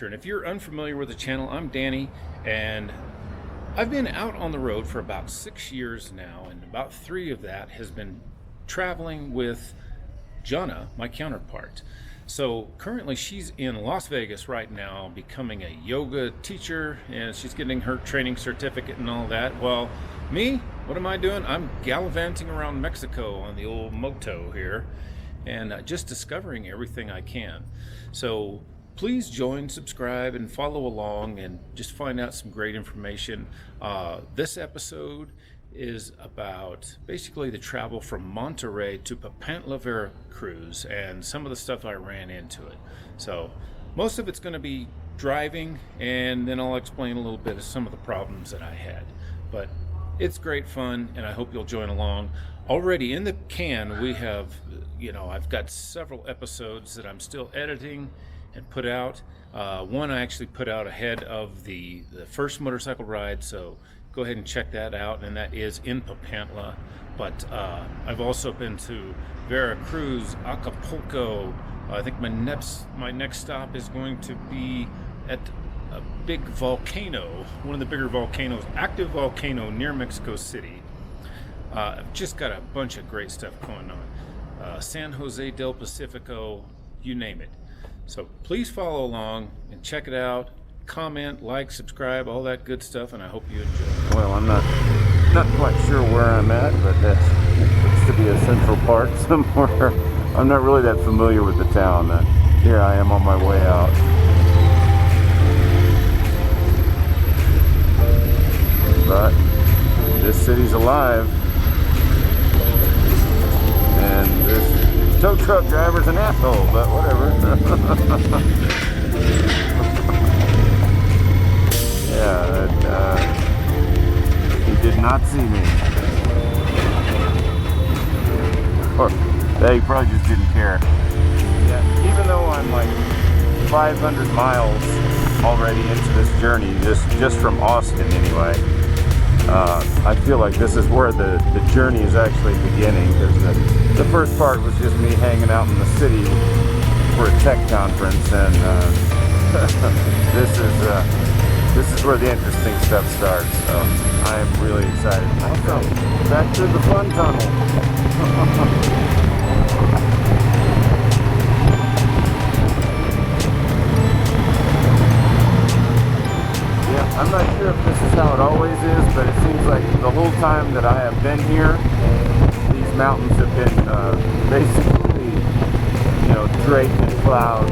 adventure. And if you're unfamiliar with the channel, I'm Danny, and I've been out on the road for about 6 years now, and about 3 of that has been traveling with Jana, my counterpart. So currently she's in Las Vegas right now, becoming a yoga teacher, and she's getting her training certificate and all that. Well, me, what am I doing? I'm gallivanting around Mexico on the old moto here, and just discovering everything I can. So please join, subscribe, and follow along, and just find out some great information. This episode is about basically the travel from Monterrey to Papantla, Veracruz, and some of the stuff I ran into it. So most of it's going to be driving, and then I'll explain a little bit of some of the problems that I had. But it's great fun, and I hope you'll join along. Already in the can, we have, I've got several episodes that I'm still editing and put out. One I actually put out ahead of the first motorcycle ride, so go ahead and check that out, and that is in Papantla. But I've also been to Veracruz, Acapulco. I think my next stop is going to be at a big volcano, one of the bigger volcanoes, active volcano near Mexico City. I've just got a bunch of great stuff going on. San Jose del Pacifico, you name it. So please follow along and check it out. Comment, like, subscribe, all that good stuff, and I hope you enjoy. Well, I'm not quite sure where I'm at, but that looks to be a central park somewhere. I'm not really that familiar with the town. Here I am on my way out. But this city's alive, and this tow truck driver's an asshole, but whatever. Yeah, he did not see me. Or he probably just didn't care. Yeah, even though I'm like 500 miles already into this journey, just from Austin anyway, I feel like this is where the journey is actually beginning. Because the first part was just me hanging out in the city for a tech conference, and this is where the interesting stuff starts. So I am really excited. Awesome. Back to the fun tunnel. I'm not sure if this is how it always is, but it seems like the whole time that I have been here, these mountains have been basically, draped in clouds.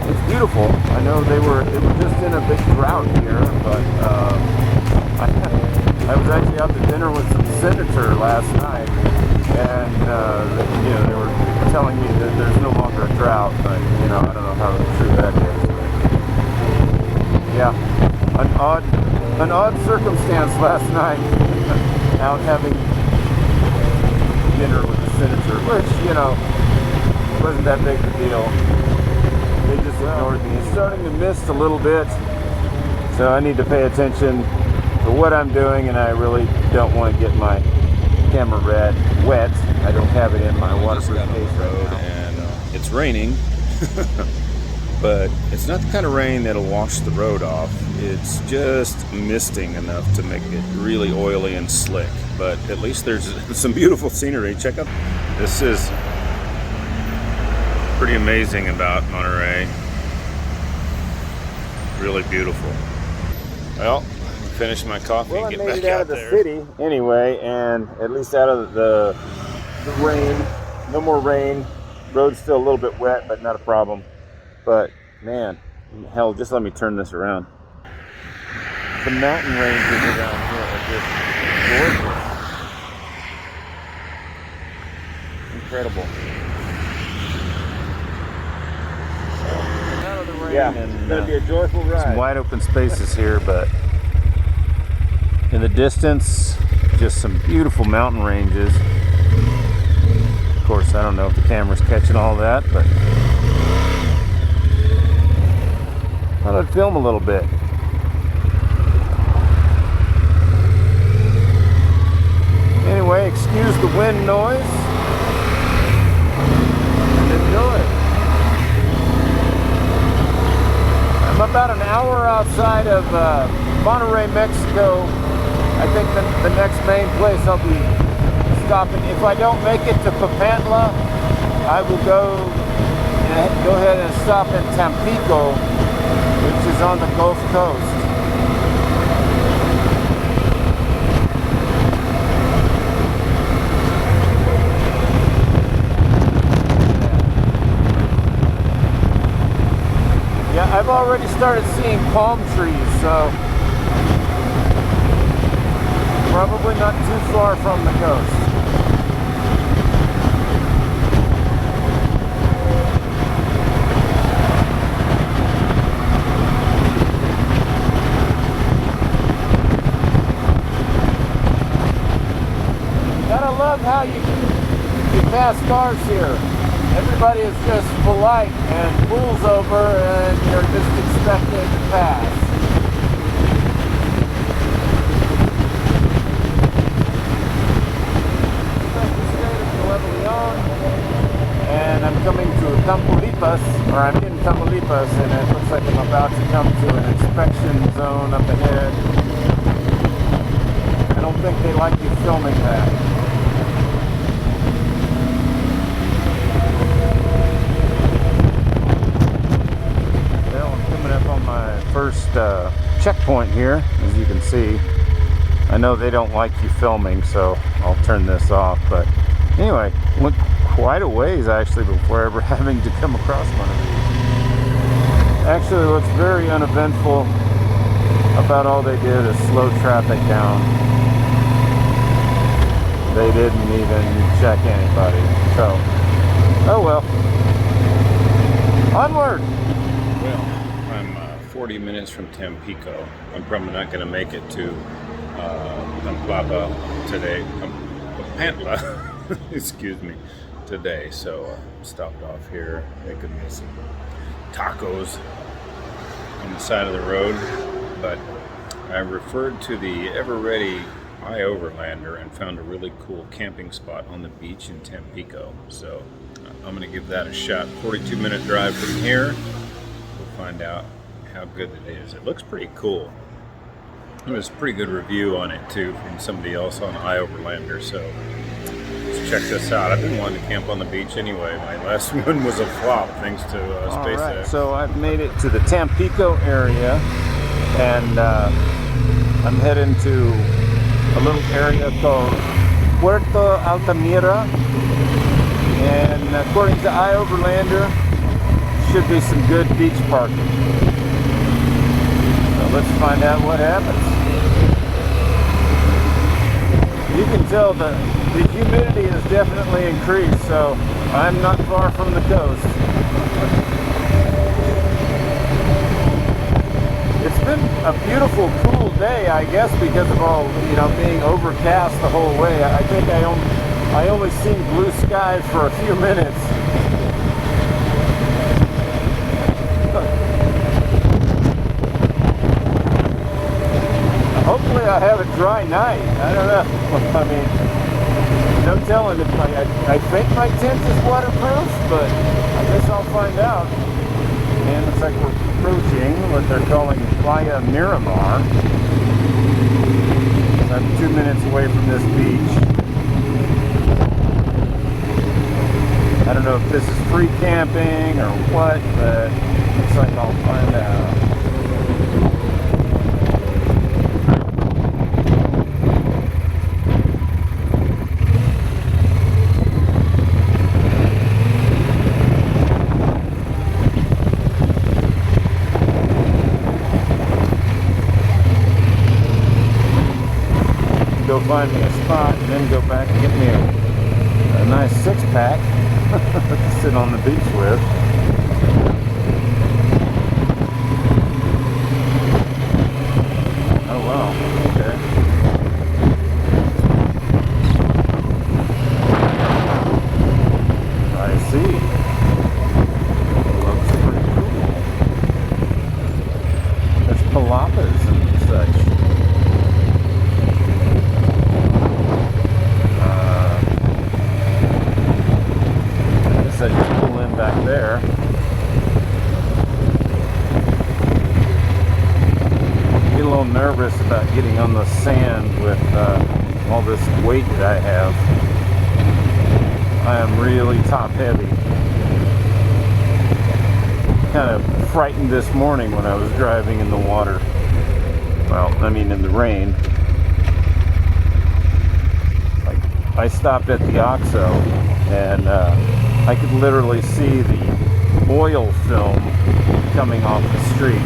It's beautiful. I know they were just in a big drought here, but I was actually out to dinner with some senator last night, and they were telling me that there's no longer a drought, but I don't know how true that is. But, yeah, an odd circumstance last night, out having dinner with the senator, which wasn't that big of a deal. They just ignored me. It's starting to mist a little bit, so I need to pay attention to what I'm doing, and I really don't want to get my camera wet. I don't have it in my waterproof case right now. And it's raining, but it's not the kind of rain that'll wash the road off. It's just misting enough to make it really oily and slick. But at least there's some beautiful scenery. Check out. This is pretty amazing about Monterrey. Really beautiful. Well, finish my coffee and get back out there. I made it out of the city anyway, and at least out of the rain. No more rain. Road's still a little bit wet, but not a problem. But man, hell, just let me turn this around. The mountain ranges around here are just gorgeous. Incredible. Out of the rain, yeah, and it's gonna be a joyful ride. Some wide open spaces here, but in the distance, just some beautiful mountain ranges. Of course, I don't know if the camera's catching all that, but thought I'd film a little bit. Anyway, excuse the wind noise. outside of Monterrey, Mexico. I think the next main place I'll be stopping. If I don't make it to Papantla, I will go ahead and stop in Tampico, which is on the Gulf Coast. Yeah, I've already started seeing palm trees, so probably not too far from the coast. Gotta love how you pass cars here. Everybody is just polite and pulls over and you're just expected to pass. Nuevo Leon, and I'm coming to Tamaulipas, or I'm in Tamaulipas, and it looks like I'm about to come to an inspection zone up ahead. I don't think they like you filming that. First checkpoint here, as you can see. I know they don't like you filming, so I'll turn this off, but anyway, went quite a ways actually before ever having to come across one of these. Actually, what's very uneventful about all they did is slow traffic down. They didn't even check anybody, so oh well. Onward! 40 minutes from Tampico. I'm probably not going to make it to Papantla today. Papantla, excuse me, today. So stopped off here, making me some tacos on the side of the road. But I referred to the ever-ready iOverlander and found a really cool camping spot on the beach in Tampico. So I'm going to give that a shot. 42-minute drive from here. We'll find out how good it is. It looks pretty cool. There was a pretty good review on it too from somebody else on iOverlander, so let's check this out. I've been wanting to camp on the beach anyway. My last one was a flop thanks to SpaceX. Right, so I've made it to the Tampico area, and I'm heading to a little area called Puerto Altamira, and according to iOverlander, should be some good beach parking. Let's find out what happens. You can tell the humidity has definitely increased, so I'm not far from the coast. It's been a beautiful, cool day, I guess, because of all, being overcast the whole way. I think I only seen blue sky for a few minutes. Hopefully I have a dry night. I don't know. I mean, no telling if I think my tent is waterproof, but I guess I'll find out. And looks like we're approaching what they're calling Playa Miramar. So I'm 2 minutes away from this beach. I don't know if this is free camping or what, but looks like I'll find out. Go find me a spot and then go back and get me a nice six-pack to sit on the beach with. Oh wow, okay. I see. Looks pretty cool. There's palapas and such. I just pull in back there. little nervous about getting on the sand with all this weight that I have. I am really top heavy. Kind of frightened this morning when I was driving in the water. Well, I mean in the rain. Like, I stopped at the OXXO and I could literally see the oil film coming off the street.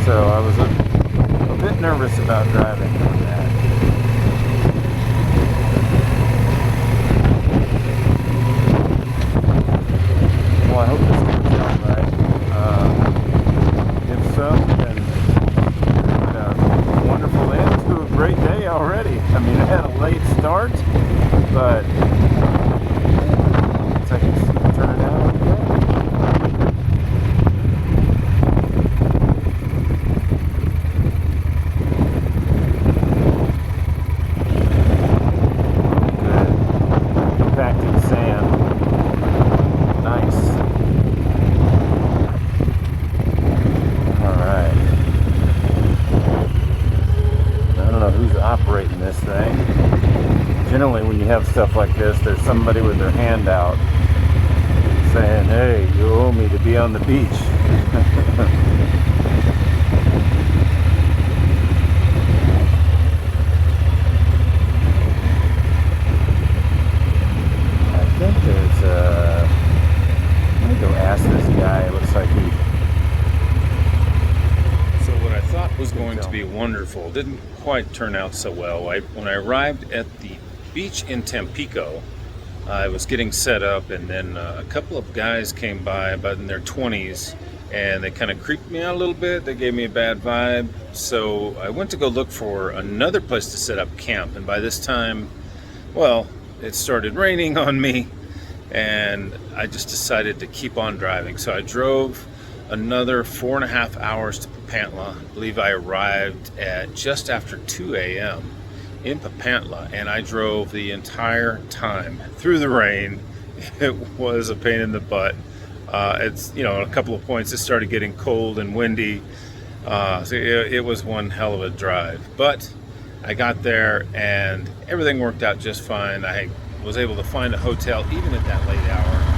So I was a bit nervous about driving on that. Well, I hope this comes out right. If so, then a wonderful end to a great day already. I mean, I had a late start, but it's like it's turning out okay. Good. Compacted sand. Nice. Alright. I don't know who's operating this thing. Generally when you have stuff like this, there's somebody with their hand out saying, hey, you owe me to be on the beach. I think there's let me go ask this guy. It looks like he... So what I thought was going to be wonderful didn't quite turn out so well. When I arrived at the beach in Tampico, I was getting set up, and then a couple of guys came by about in their 20s, and they kind of creeped me out a little bit. They gave me a bad vibe, so I went to go look for another place to set up camp, and by this time, well, it started raining on me, and I just decided to keep on driving. So I drove another 4.5 hours to Papantla. I believe I arrived at just after 2 a.m. in Papantla, and I drove the entire time through the rain. It was a pain in the butt. It's, you know, a couple of points it started getting cold and windy, so it was one hell of a drive, but I got there and everything worked out just fine. I was able to find a hotel even at that late hour.